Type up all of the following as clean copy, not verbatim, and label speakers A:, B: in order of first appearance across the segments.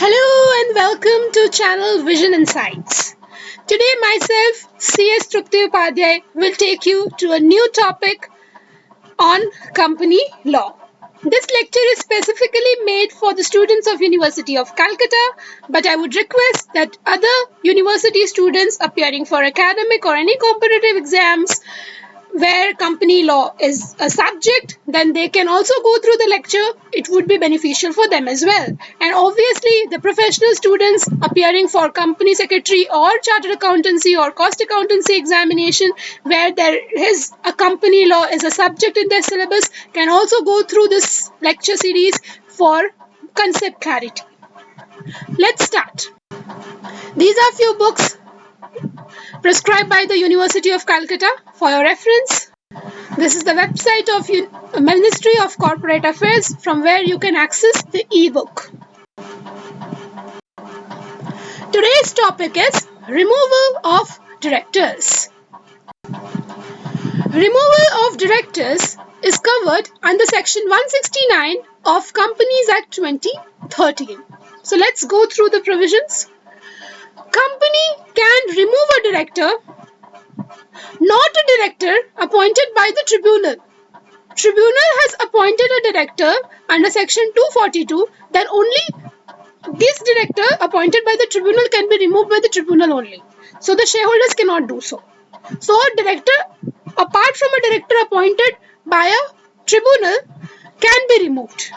A: Hello and welcome to channel Vision Insights. Today myself, C.S. Trupti Upadhyay, will take you to a new topic on company law. This lecture is specifically made for the students of University of Calcutta, but I would request that other university students appearing for academic or any competitive exams where company law is a subject, then they can also go through the lecture. It would be beneficial for them as well. And obviously, the professional students appearing for company secretary or chartered accountancy or cost accountancy examination, where there is a company law as a subject in their syllabus, can also go through this lecture series for concept clarity. Let's start. These are few books prescribed by the University of Calcutta for your reference. This is the website of Ministry of Corporate Affairs from where you can access the e-book. Today's topic is removal of directors. Removal of directors is covered under section 169 of Companies Act 2013. So let's go through the provisions. Company can remove a director, not a director appointed by the tribunal. Tribunal has appointed a director under section 242, then only this director appointed by the tribunal can be removed by the tribunal only. So the shareholders cannot do so. So a director, apart from a director appointed by a tribunal, can be removed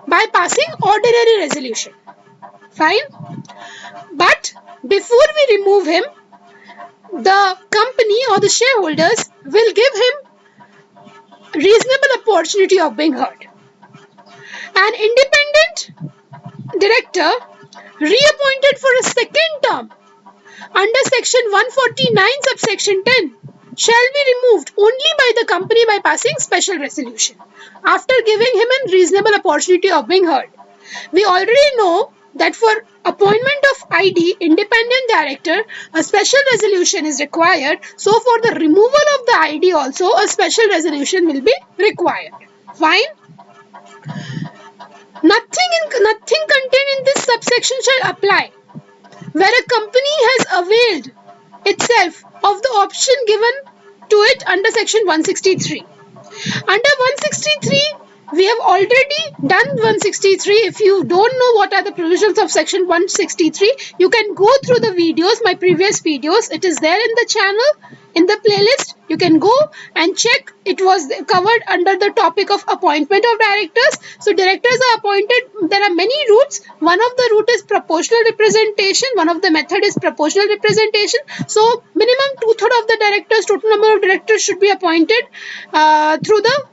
A: by passing ordinary resolution. Fine? But before we remove him, the company or the shareholders will give him reasonable opportunity of being heard. An independent director reappointed for a second term under section 149 subsection 10 shall be removed only by the company by passing special resolution after giving him a reasonable opportunity of being heard. We already know that for appointment of ID, independent director, a special resolution is required. So for the removal of the ID also, a special resolution will be required. Fine? Nothing contained in this subsection shall apply where a company has availed itself of the option given to it under section 163. Under 163, we have already done 163. If you don't know what are the provisions of section 163, you can go through the videos, my previous videos. It is there in the channel, in the playlist. You can go and check. It was covered under the topic of appointment of directors. So directors are appointed. There are many routes. One of the route is proportional representation. One of the method is proportional representation. So minimum 2/3 of the directors, total number of directors should be appointed through the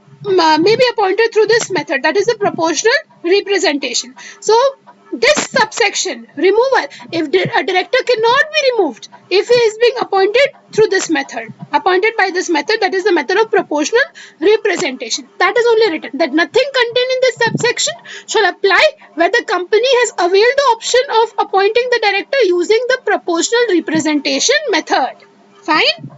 A: appointed through this method, that is the proportional representation. So this subsection removal, if a director cannot be removed if he is being appointed through this method, appointed by this method, that is the method of proportional representation. That is only written that nothing contained in this subsection shall apply where the company has availed the option of appointing the director using the proportional representation method. Fine?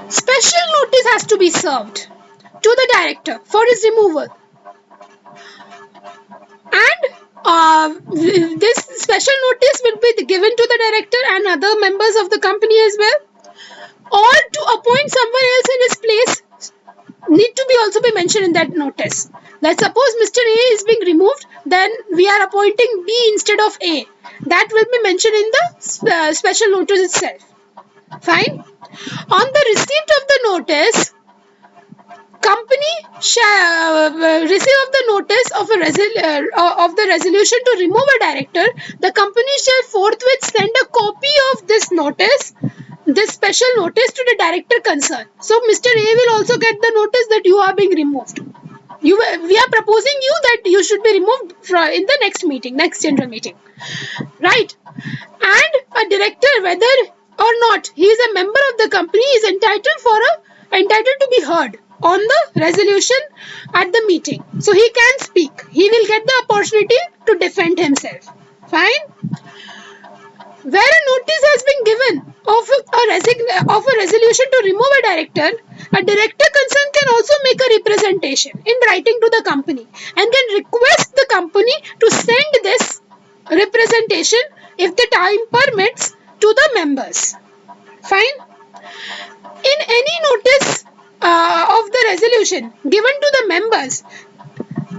A: Special notice has to be served to the director for his removal. And this special notice will be given to the director and other members of the company as well. Or to appoint someone else in his place need to be also be mentioned in that notice. Let's suppose Mr. A is being removed, then we are appointing B instead of A. That will be mentioned in the special notice itself. Fine? On the receipt of the notice, company shall receive of the notice of the resolution to remove a director. The company shall forthwith send a copy of this notice, this special notice, to the director concerned. So Mr. A will also get the notice that you are being removed. We are proposing you that you should be removed in the next meeting, next general meeting, right? And a director, whether or not he is a member of the company, is entitled to be heard on the resolution at the meeting. So he can speak. He will get the opportunity to defend himself. Fine? Where a notice has been given of a resolution to remove a director concerned can also make a representation in writing to the company and can request the company company to send this representation, if the time permits, to the members. Fine. In any notice of the resolution given to the members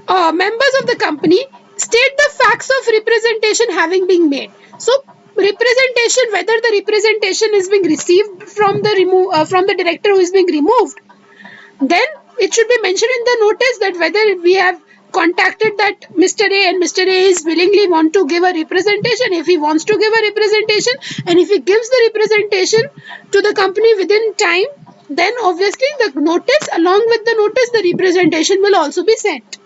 A: of the company, state the facts of representation having been made. So representation, whether the representation is being received from the director who is being removed, then it should be mentioned in the notice that whether we have contacted that Mr. A and Mr. A is willingly want to give a representation. If he wants to give a representation, and if he gives the representation to the company within time, then obviously the notice, along with the notice, the representation will also be sent.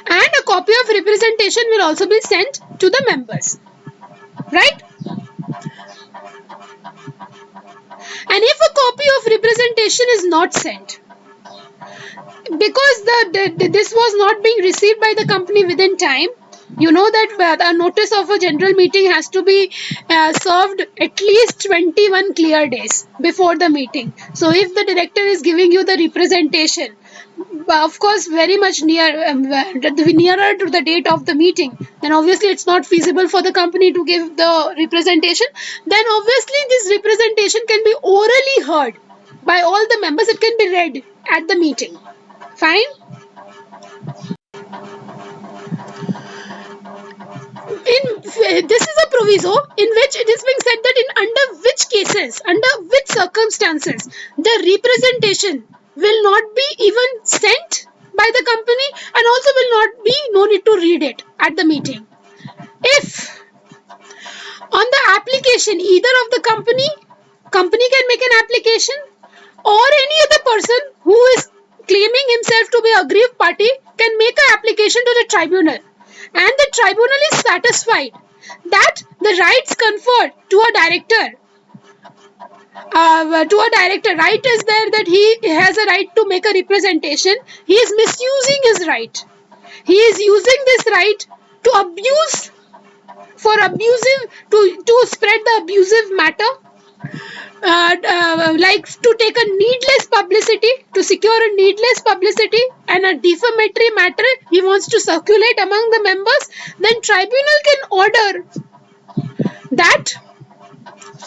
A: And a copy of representation will also be sent to the members. Right? And if a copy of representation is not sent, because this was not being received by the company within time, you know that the notice of a general meeting has to be served at least 21 clear days before the meeting. So if the director is giving you the representation, of course very much nearer to the date of the meeting, then obviously it's not feasible for the company to give the representation. Then obviously this representation can be orally heard by all the members. It can be read at the meeting. Fine. This is a proviso in which it is being said that under which circumstances, the representation will not be even sent by the company, and also will not be no need to read it at the meeting. If on the application, either of the company can make an application, or any other person who is claiming himself to be a aggrieved party can make an application to the tribunal, and the tribunal is satisfied that the rights conferred to a director, right is there, that he has a right to make a representation. He is misusing his right. He is using this right to abuse, to spread the abusive matter, like to take a needless publicity, to secure a needless publicity and a defamatory matter he wants to circulate among the members. Then tribunal can order that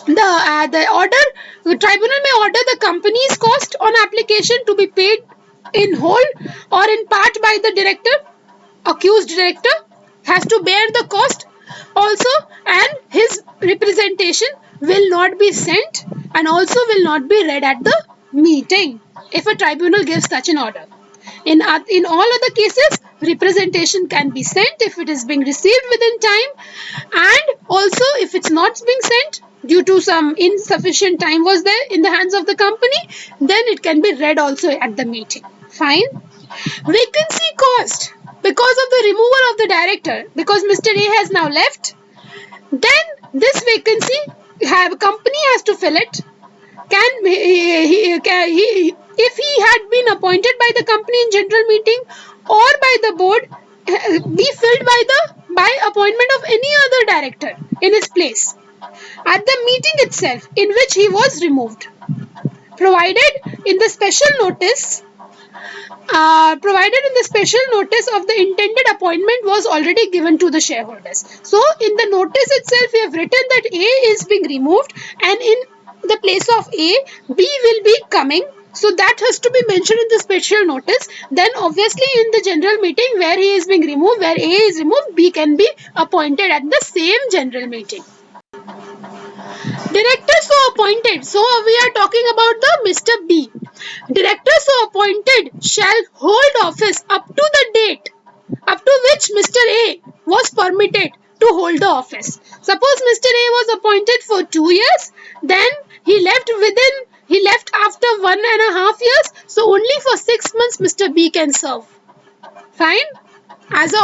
A: the tribunal may order the company's cost on application to be paid in whole or in part by the director. Accused director has to bear the cost also, and his representation will not be sent and also will not be read at the meeting if a tribunal gives such an order. In all other cases, representation can be sent if it is being received within time, and also if it's not being sent due to some insufficient time was there in the hands of the company, then it can be read also at the meeting. Fine. Vacancy caused because of the removal of the director, because Mr. A has now left, then this vacancy company has to fill it. If he had been appointed by the company in general meeting or by the board, be filled by appointment of any other director in his place at the meeting itself in which he was removed, provided in the special notice of the intended appointment was already given to the shareholders. So in the notice itself we have written that A is being removed, and in the place of A, B will be coming. So that has to be mentioned in the special notice. Then obviously in the general meeting where he is being removed, where A is removed, B can be appointed at the same general meeting. Directors so appointed. So we are talking about the Mr. B. Directors so appointed shall hold office up to the date up to which Mr. A was permitted to hold the office. Suppose Mr. A was appointed for 2 years, then he left after 1.5 years, so only for 6 months Mr. B can serve. Fine? As he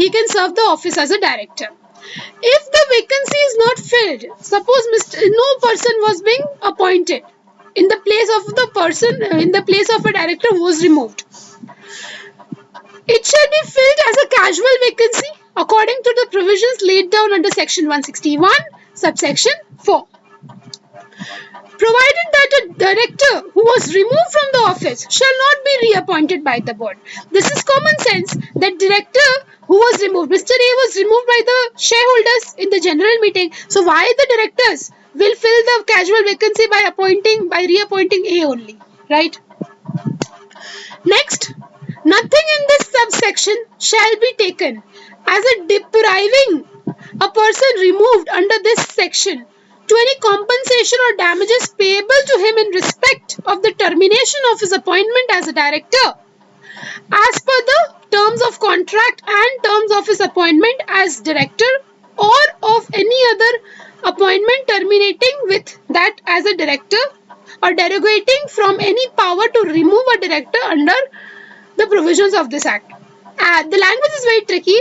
A: can serve the office as a director. If the vacancy is not filled, suppose no person was being appointed in the place of a director who was removed, it shall be filled as a casual vacancy according to the provisions laid down under section 161, subsection 4. provided that a director who was removed from the office shall not be reappointed by the board. This is common sense that director who was removed, Mr. A was removed by the shareholders in the general meeting. So why the directors will fill the casual vacancy by reappointing A only, right? Next, nothing in this subsection shall be taken as a depriving a person removed under this section to any compensation or damages payable to him in respect of the termination of his appointment as a director as per the terms of contract and terms of his appointment as director or of any other appointment terminating with that as a director or derogating from any power to remove a director under the provisions of this act. The language is very tricky.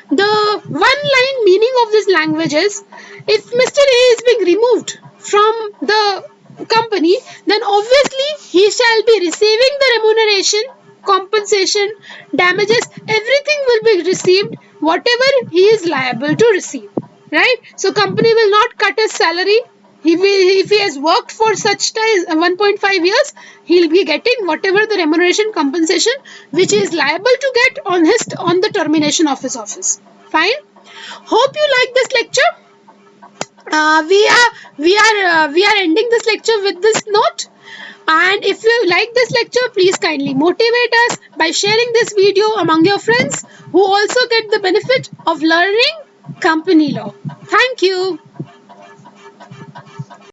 A: The one line meaning of this language is, if Mr. A is being removed from the company, then obviously he shall be receiving the remuneration, compensation, damages, everything will be received, whatever he is liable to receive, right? So company will not cut his salary. If he has worked for such time 1.5 years, he'll be getting whatever the remuneration compensation which he is liable to get on the termination of his office. Fine. Hope you like this lecture. We are ending this lecture with this note. And if you like this lecture, please kindly motivate us by sharing this video among your friends who also get the benefit of learning company law. Thank you.